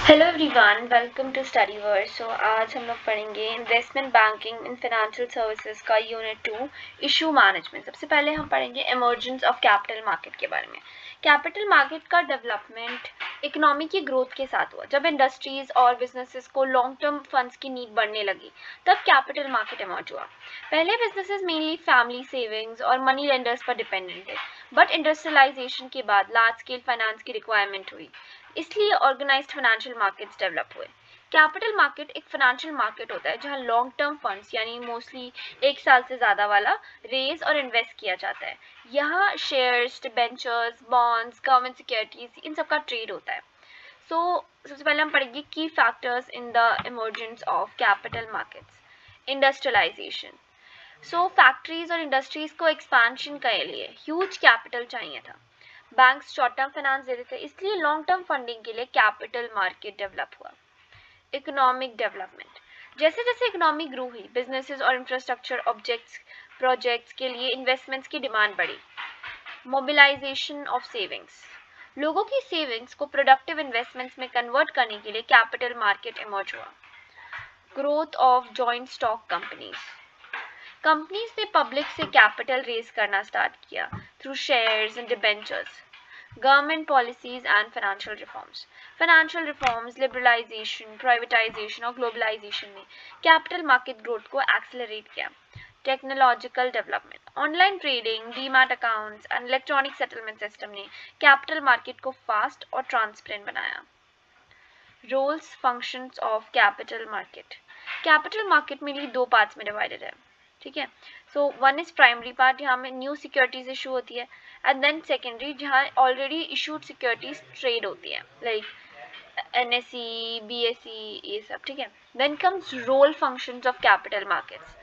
Hello everyone, welcome to study word. So आज हम लोग पढ़ेंगे investment banking in financial services का यूनिट 2 इशू मैनेजमेंट। सबसे पहले हम पढ़ेंगे इमर्जेंस ऑफ कैपिटल मार्केट के बारे में। कैपिटल मार्केट का डेवलपमेंट इकोनॉमी की ग्रोथ के साथ हुआ। जब इंडस्ट्रीज और बिजनेसेस को लॉन्ग टर्म फंड्स की नीड बढ़ने लगी तब कैपिटल मार्केट इमर्ज हुआ। पहले बिजनेसेस मेनली फैमिली सेविंग्स और मनी लेंडर्स पर डिपेंडेंट थे, बट इंडस्ट्रियलाइजेशन के बाद लार्ज स्केल फाइनेंस की रिक्वायरमेंट हुई, इसलिए ऑर्गेनाइज्ड फाइनेंशियल मार्केट्स डेवलप हुए। कैपिटल मार्केट एक फाइनेंशियल मार्केट होता है जहां लॉन्ग टर्म फंड्स यानी मोस्टली 1 साल से ज़्यादा वाला रेज और इन्वेस्ट किया जाता है। यहाँ shares, debentures, bonds, government securities, इन सब का ट्रेड होता है। सबसे पहले हम पढ़ेंगे की factors in the emergence of capital markets. Industrialisation. Factories और इंडस्ट्रीज को एक्सपेंशन के लिए ह्यूज कैपिटल चाहिए था। बैंक्स शॉर्ट टर्म फाइनेंस देते थे, इसलिए लॉन्ग टर्म फंडिंग के लिए कैपिटल मार्केट डेवलप हुआ। Economic development. जैसे जैसे इकोनॉमी ग्रो हुई, बिजनेसेस और इंफ्रास्ट्रक्चर प्रोजेक्ट्स के लिए इन्वेस्टमेंट्स की डिमांड बढ़ी। Mobilisation of savings. लोगों की सेविंग्स को प्रोडक्टिव इन्वेस्टमेंट्स में कन्वर्ट करने के लिए कैपिटल मार्केट इमर्ज हुआ। Growth of joint stock companies. Companies ने पब्लिक से कैपिटल रेज करना स्टार्ट किया through shares and debentures. Government policies and financial reforms, liberalisation, privatisation और ग्लोबलाइजेशन ने कैपिटल मार्केट ग्रोथ को एक्सेलरेट किया। Technological development. Online trading, demat accounts and electronic settlement system ने capital market को fast और transparent बनाया। Roles functions of capital market mainly 2 parts में divided है, ठीक है। वन इज प्राइमरी पार्ट, यहाँ में न्यू सिक्योरिटीज इशू होती है, एंड देन सेकेंडरी जहाँ ऑलरेडी इशूड सिक्योरिटीज ट्रेड होती है, लाइक एनएसई, बीएसई, ये सब, ठीक है। Then comes role functions of capital markets.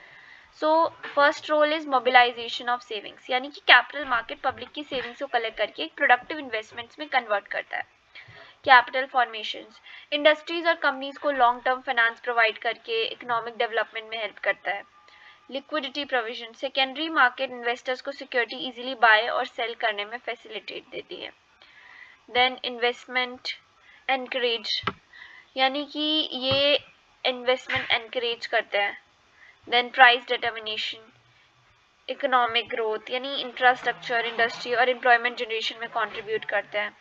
First role is mobilisation of savings, यानी कि कैपिटल मार्केट पब्लिक की सेविंग्स को कलेक्ट करके एक प्रोडक्टिव इन्वेस्टमेंट्स में कन्वर्ट करता है। Capital formations. इंडस्ट्रीज और कंपनीज को लॉन्ग टर्म फाइनेंस प्रोवाइड करके इकोनॉमिक डेवलपमेंट में हेल्प करता है। Liquidity provision. Secondary market investors को सिक्योरिटी इजीली बाय और सेल करने में फैसिलिटेट देती है। देन इन्वेस्टमेंट एनकरेज, यानी कि ये इन्वेस्टमेंट एनकरेज करते हैं। Then price determination. Economic growth, यानी इंफ्रास्ट्रक्चर, इंडस्ट्री और एम्प्लॉयमेंट जनरेशन में कंट्रीब्यूट करते हैं।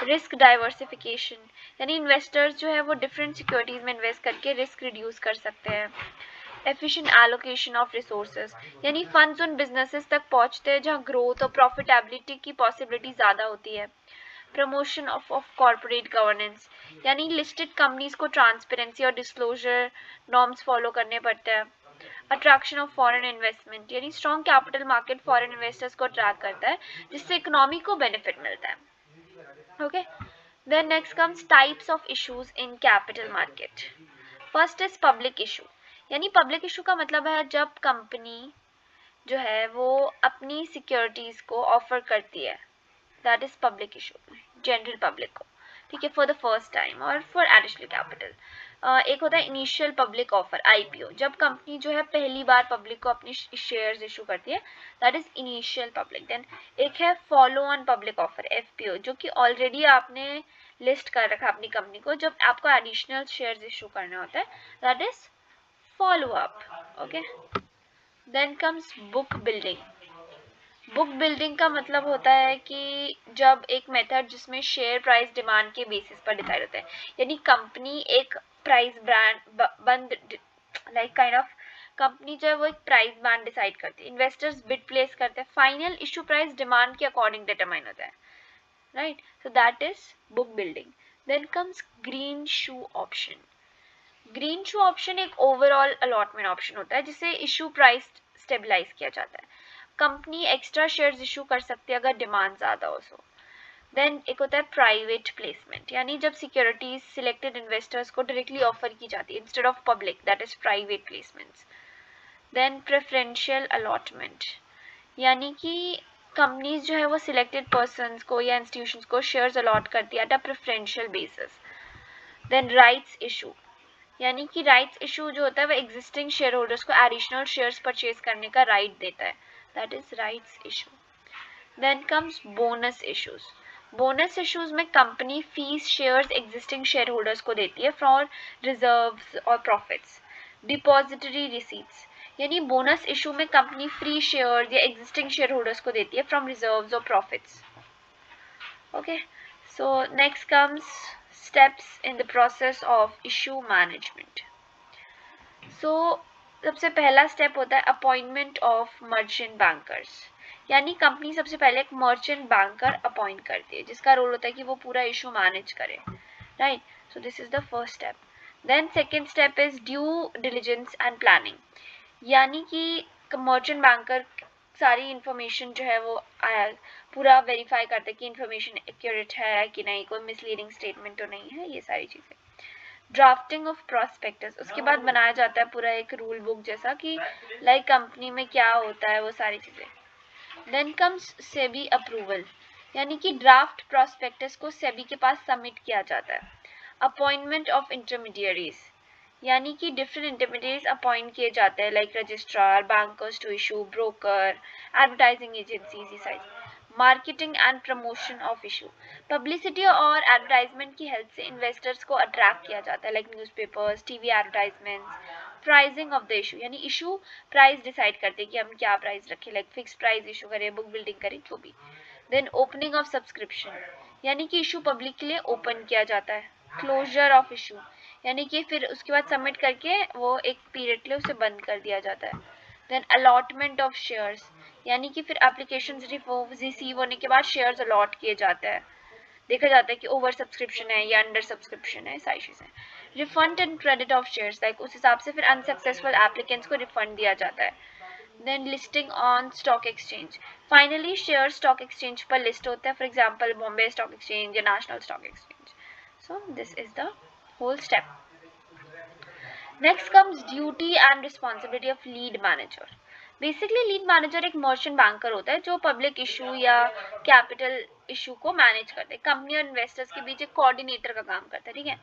रिस्क डाइवर्सिफिकेशन, यानी इन्वेस्टर्स जो है वो डिफरेंट सिक्योरिटीज में इन्वेस्ट करके रिस्क रिड्यूस कर सकते हैं। एफिशिएंट एलोकेशन ऑफ रिसोर्सेज, यानी फंड्स उन बिजनेसेस तक पहुंचते हैं जहां ग्रोथ और प्रॉफिटेबिलिटी की पॉसिबिलिटी ज़्यादा होती है। प्रमोशन ऑफ कॉर्पोरेट गवर्नेंस, यानी लिस्टेड कंपनीज को ट्रांसपेरेंसी और डिस्क्लोजर नॉर्म्स फॉलो करने पड़ते हैं। अट्रैक्शन ऑफ फॉरेन इन्वेस्टमेंट, यानी strong capital market foreign investors को अट्रैक्ट करता है जिससे इकोनॉमी को बेनिफिट मिलता है। Okay, then next comes types of issues in capital market. First is public issue, यानी पब्लिक इशू का मतलब है जब कंपनी जो है वो अपनी सिक्योरिटीज को ऑफर करती है, that is public issue, general public को, ठीक है, फॉर द फर्स्ट टाइम और फॉर एडिशनल कैपिटल। एक होता है इनिशियल पब्लिक ऑफर, आईपीओ, जब कंपनी जो है पहली बार पब्लिक को अपनी शेयर्स इशू करती है, that is initial public. Then एक है follow on public offer, FPO, जो कि ऑलरेडी आपने लिस्ट कर रखा अपनी कंपनी को, जब आपको एडिशनल शेयर्स इशू करना होता है, that is follow up. Okay, then comes book building. Book building का मतलब होता है कि जब एक मेथड जिसमें शेयर प्राइस डिमांड के बेसिस पर डिसाइड होता है, यानी कंपनी एक प्राइस ब्रांड बंद, लाइक काइंड ऑफ कंपनी जो है वो एक प्राइस बैंड डिसाइड करती है, इन्वेस्टर्स बिड प्लेस करते हैं, फाइनल इशू प्राइस डिमांड के अकॉर्डिंग डिटरमाइन होता है, right. So that is book building. Then comes green shoe option. Green shoe option एक ओवरऑल अलॉटमेंट ऑप्शन होता है जिससे इशू प्राइस स्टेबलाइज किया जाता है। कंपनी एक्स्ट्रा शेयर्स इशू कर सकती है अगर डिमांड ज़्यादा हो। देन एक होता है प्राइवेट प्लेसमेंट, यानी जब सिक्योरिटीज सिलेक्टेड इन्वेस्टर्स को डायरेक्टली ऑफर की जाती है instead of public, that is private placements. Then preferential allotment, यानी कि कंपनीज जो है वो सिलेक्टेड पर्सनस को या इंस्टीट्यूशंस को शेयर्स अलॉट करती है at a preferential basis. Then rights issue, यानी कि राइट्स इशू जो होता है वो एग्जिस्टिंग शेयर होल्डर्स को एडिशनल शेयर्स परचेज करने का राइट देता है, that is rights issue. Then comes bonus issues. Bonus issues में company free shares existing share holders को देती है फॉर रिजर्व्स और प्रॉफिट्स। डिपॉजिटरी रिसीट्स, यानी बोनस इशू में कंपनी फ्री शेयर्स या एग्जिस्टिंग शेयर होल्डर्स को देती है फ्रॉम रिजर्व्स और profits. Okay, so next comes steps in the process of issue management. So सबसे पहला स्टेप होता है अपॉइंटमेंट ऑफ मर्चेंट बैंकर्स, यानी कंपनी सबसे पहले एक मर्चेंट बैंकर अपॉइंट करती है जिसका रोल होता है कि वो पूरा इशू मैनेज करे, right. So this is the first step. Then second step is due diligence and planning, यानी कि मर्चेंट बैंकर सारी इंफॉर्मेशन जो है वो पूरा वेरीफाई करते हैं कि इंफॉर्मेशन एक्यूरेट है कि नहीं, कोई मिसलीडिंग स्टेटमेंट तो नहीं है, ये सारी चीज़ें। ड्राफ्टिंग ऑफ प्रॉस्पेक्टस, उसके बाद बनाया जाता है पूरा एक रूल बुक जैसा कि लाइक कंपनी में क्या होता है वो सारी चीज़ें। देन कम्स सेबी अप्रूवल, यानी कि ड्राफ्ट प्रॉस्पेक्टस को सेबी के पास सबमिट किया जाता है। अपॉइंटमेंट ऑफ इंटरमीडियरीज, यानी कि डिफरेंट इंटरमीडियरीज अपॉइंट किए जाते हैं like registrar, bankers to issue, broker, advertising agencies, ये सारी। Marketing and promotion of issue, publicity और एडवर्टाइजमेंट की हेल्प से इन्वेस्टर्स को अट्रैक्ट किया जाता है like newspapers, TV advertisements. Pricing of the issue, यानी इशू प्राइस डिसाइड करते हैं कि हम क्या प्राइस रखें, लाइक फिक्स प्राइस इशू करें, बुक बिल्डिंग करें, जो भी। देन ओपनिंग ऑफ सब्सक्रिप्शन, यानी कि इशू पब्लिक के लिए ओपन किया जाता है। क्लोजर ऑफ इशू, यानी कि फिर उसके बाद सबमिट करके वो एक पीरियड के लिए उसे बंद कर दिया जाता है। देन अलॉटमेंट ऑफ शेयर्स, यानी कि फिर एप्लीकेशन रिसीव होने के बाद शेयर्स अलॉट किए जाते हैं, देखा जाता है कि ओवर सब्सक्रिप्शन है या अंडर सब्सक्रिप्शन है, सारी चीज़ें। Refund and credit of shares, like उस हिसाब से फिर अनसक्सेसफुल एप्लीकेंट्स को रिफंड दिया जाता है। Then listing on stock exchange, finally share stock exchange पर लिस्ट होते हैं, for example Bombay stock exchange या national stock exchange. So this is the whole step. Next comes duty and responsibility of lead manager. Basically lead manager एक merchant banker होता है जो public issue या capital issue को manage करते हैं, company और इन्वेस्टर्स के बीच एक कोऑर्डिनेटर का काम करता है, ठीक है।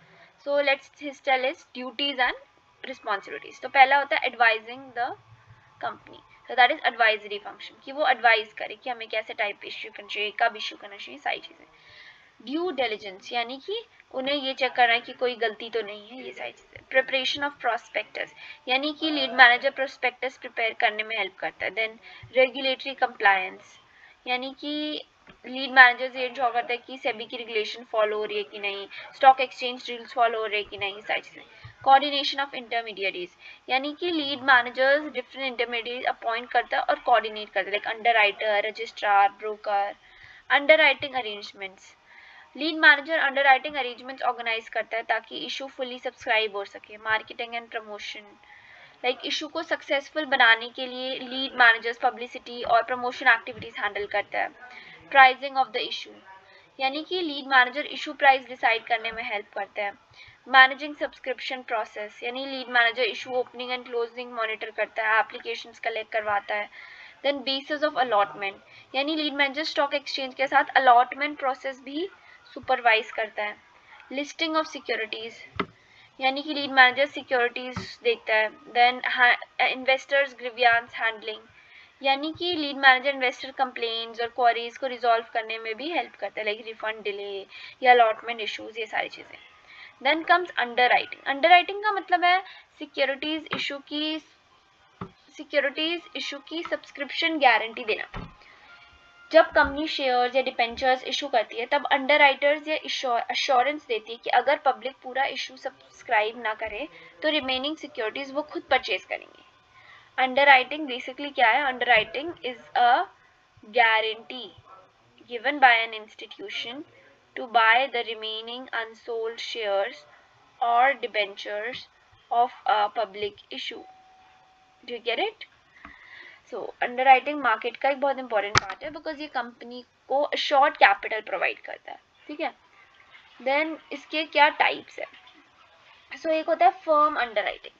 So let's tell is duties and responsibilities. तो पहला होता है एडवाइजिंग द कंपनी, तो दैट इज एडवाइजरी फंक्शन, कि वो एडवाइज करे कि हमें कैसे टाइप इश्यू करना चाहिए, कब इश्यू करना चाहिए, सारी चीज़ें। ड्यू डिलिजेंस, यानी कि उन्हें ये चेक करना है कि कोई गलती तो नहीं है, ये सारी चीज़ें। प्रिपरेशन ऑफ प्रोस्पेक्टस, यानी कि लीड मैनेजर प्रोस्पेक्टस प्रिपेयर करने में हेल्प करता है। देन रेगुलेटरी कंप्लायंस, यानी कि लीड मैनेजर ये इंश्योर करता है कि सेबी की रेगुलेशन फॉलो हो रही है कि नहीं, स्टॉक एक्सचेंज रूल्स फॉलो हो रहे हैं कि नहीं, सारी चीज़ें। कोऑर्डिनेशन ऑफ इंटरमीडिएरीज, यानी कि lead managers different intermediate appoint करता है और कोऑर्डिनेट करता है like underwriter, registrar, broker. Underwriting arrangements, lead manager underwriting arrangements organise करता है ताकि इशू फुली सब्सक्राइब हो सके। Marketing and promotion, like issue को सक्सेसफुल बनाने के लिए लीड मैनेजर्स पब्लिसिटी और प्रमोशन एक्टिविटीज हैंडल करता है। प्राइसिंग ऑफ द इशू, यानी कि lead manager issue price decide करने में हेल्प करता है। मैनेजिंग सब्सक्रिप्शन प्रोसेस, यानी lead manager issue opening and closing monitor करता है, एप्लीकेशंस कलेक्ट करवाता है। देन बेसिस ऑफ अलॉटमेंट, यानी लीड मैनेजर स्टॉक एक्सचेंज के साथ अलॉटमेंट प्रोसेस भी सुपरवाइज करता है। लिस्टिंग ऑफ सिक्योरिटीज, यानी कि लीड मैनेजर सिक्योरिटीज देखता है। देन इन्वेस्टर्स ग्रीवियंस हैंडलिंग, यानी कि लीड मैनेजर इन्वेस्टर कंप्लेंट्स और क्वेरीज को रिजॉल्व करने में भी हेल्प करता है लाइक रिफंड डिले या अलॉटमेंट इश्यूज, ये सारी चीज़ें। Then comes underwriting. Underwriting का मतलब है सिक्योरिटीज इशू की सब्सक्रिप्शन गारंटी देना। जब कंपनी शेयर्स या डिबेंचर्स इशू करती है तब अंडर राइटर्स या अश्योरेंस देती है कि अगर पब्लिक पूरा इशू सब्सक्राइब ना करे तो रिमेनिंग सिक्योरिटीज वो खुद परचेज करेंगे। अंडरराइटिंग बेसिकली क्या है? Underwriting is a guarantee given by an institution to buy the remaining unsold shares or debentures of a public issue. Do you get it? So underwriting market का एक बहुत important part है because ये company को short capital provide करता है, ठीक है। देन इसके क्या टाइप्स है? सो एक होता है फर्म अंडरराइटिंग,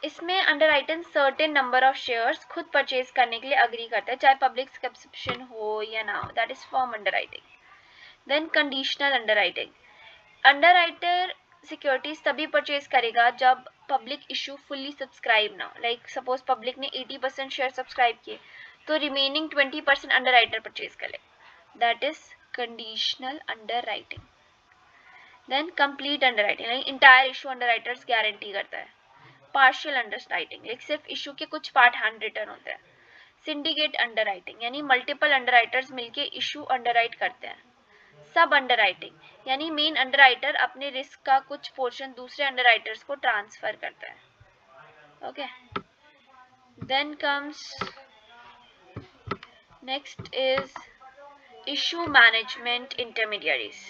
इसमें underwriter certain number of shares खुद परचेज करने के लिए अग्री करता है चाहे पब्लिक सब्सक्रिप्शन हो या ना हो, that is firm underwriting. Then conditional underwriting, underwriter securities तभी परचेज करेगा जब पब्लिक इशू फुल्ली सब्सक्राइब ना हो, लाइक सपोज पब्लिक ने 80% शेयर सब्सक्राइब किए तो रिमेनिंग 20% अंडरराइटर परचेज करे, that is conditional underwriting. Then complete underwriting, like entire issue underwriters guarantee करता है. पार्शियल अंडरराइटिंग, लाइक सिर्फ इशू के कुछ पार्ट हैंड रिटर्न होते हैं. सिंडिकेट अंडरराइटिंग यानी मल्टीपल अंडरराइटर्स मिलके इशू अंडरराइट करते हैं. सब अंडरराइटिंग यानी मेन अंडरराइटर अपने रिस्क का कुछ पोर्शन दूसरे अंडरराइटर्स को ट्रांसफर करता है. Okay, then comes next is issue management intermediaries.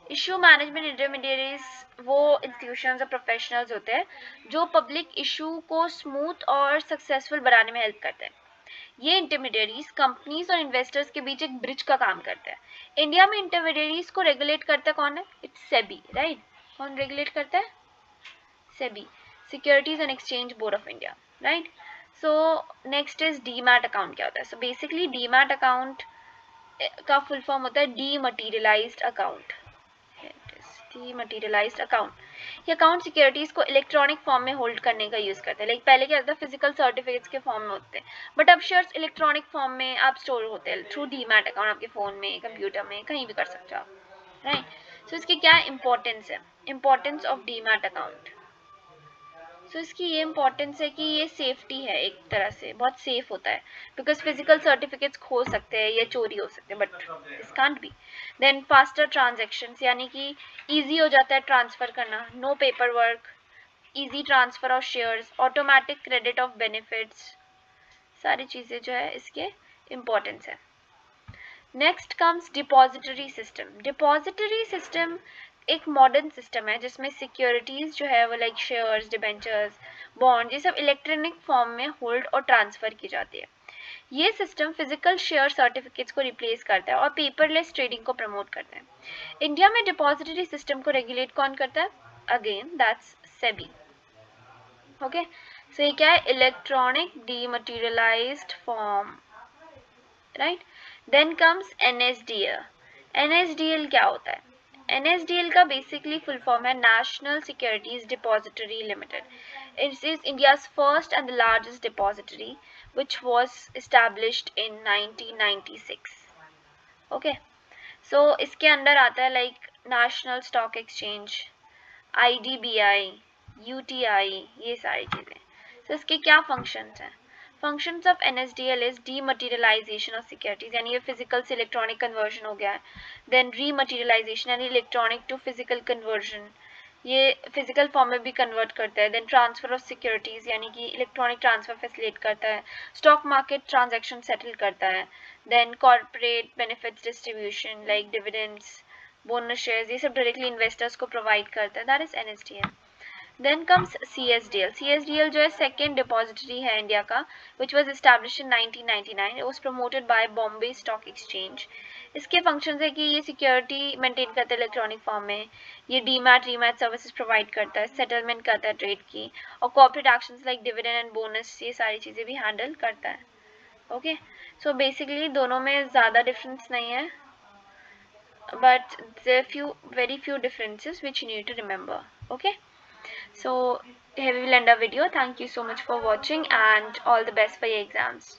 Issue management intermediaries वो इंस्टीट्यूशंस और प्रोफेशनल्स होते हैं जो पब्लिक इशू को स्मूथ और सक्सेसफुल बनाने में हेल्प करते हैं. ये इंटरमीडियरीज कंपनीज और इन्वेस्टर्स के बीच एक ब्रिज का काम करते हैं. इंडिया में इंटरमीडियरीज को रेगुलेट करता है कौन है? It's SEBI, right. कौन रेगुलेट करता है? SEBI, securities and exchange board of India, right. So next is demat account. क्या होता है? सो बेसिकली डीमैट अकाउंट का फुल फॉर्म होता है डीमटीरियलाइज्ड अकाउंट. डीमटीरियलाइज्ड अकाउंट, ये अकाउंट सिक्योरिटीज को इलेक्ट्रॉनिक फॉर्म में होल्ड करने का यूज करते हैं. लाइक पहले क्या होता है, फिजिकल सर्टिफिकेट्स के फॉर्म में होते हैं, बट अब शेयर्स इलेक्ट्रॉनिक फॉर्म में आप स्टोर होते हैं थ्रू डीमैट अकाउंट. आपके फोन में, कंप्यूटर में, कहीं भी कर सकते हो आप, राइट. सो इसकी क्या इंपॉर्टेंस है? Importance of demat account. So इसकी ये इंपॉर्टेंस है कि ये सेफ्टी है, एक तरह से बहुत सेफ होता है, बिकॉज फिजिकल सर्टिफिकेट्स खो सकते हैं या चोरी हो सकते हैं, but this can't be. Then faster transactions, यानी कि इजी हो जाता है ट्रांसफर करना, no paper work, easy transfer of shares, automatic credit of benefits, सारी चीज़ें जो है इसके इम्पोर्टेंस है. Next comes depository system. Depository system एक मॉडर्न सिस्टम है जिसमें सिक्योरिटीज जो है वो लाइक शेयर्स, डिबेंचर्स, बॉन्ड, ये सब इलेक्ट्रॉनिक फॉर्म में होल्ड और ट्रांसफर की जाती है. ये सिस्टम फिजिकल शेयर सर्टिफिकेट्स को रिप्लेस करता है और पेपरलेस ट्रेडिंग को प्रमोट करता है. इंडिया में डिपॉजिटरी सिस्टम को रेगुलेट कौन करता है? Again that's SEBI. Okay, so ये क्या है? Electronic dematerialised form, right. Then comes NSDL. NSDL क्या होता है? एनएसडीएल का बेसिकली फुल फॉर्म है national securities depository limited. It is India's first and the largest depository which was established in 1996. Okay, so इसके अंदर आता है like national stock exchange, IDBI, UTI, ये सारी चीज़ें. तो इसके क्या फंक्शंस हैं? Functions of NSDL is डीमटीरियलाइजेशन of securities, यानी ये फिजिकल से इलेक्ट्रॉनिक कन्वर्जन हो गया है. देन रीमटीरियलाइजेशन यानी इलेक्ट्रॉनिक टू फिजिकल कन्वर्जन, ये फिजिकल फॉर्म में भी कन्वर्ट करता है. देन ट्रांसफर ऑफ सिक्योरिटीज यानी कि इलेक्ट्रॉनिक ट्रांसफर फैसिलिटेट करता है. स्टॉक मार्केट ट्रांजैक्शन सेटल करता है. Then corporate benefits distribution like dividends, bonus shares, ये सब डायरेक्टली इन्वेस्टर्स को प्रोवाइड करता है. That is NSDL. Then comes CSDL. CSDL जो है सेकेंड डिपॉजिटरी है इंडिया का, which was establish in 1999. It was promoted by Bombay stock exchange. इसके फंक्शंस है कि ये सिक्योरिटी मेंटेन करता है इलेक्ट्रॉनिक फॉर्म में, ये डीमैट रीमैट सर्विसेज प्रोवाइड करता है, सेटलमेंट करता है ट्रेड की, और corporate actions like dividend and bonus, ये सारी चीज़ें भी हैंडल करता है. ओके, सो बेसिकली दोनों में ज़्यादा डिफरेंस नहीं है, but there are very few differences which you need to remember. Okay, so here we will end our video. Thank you so much for watching and all the best for your exams.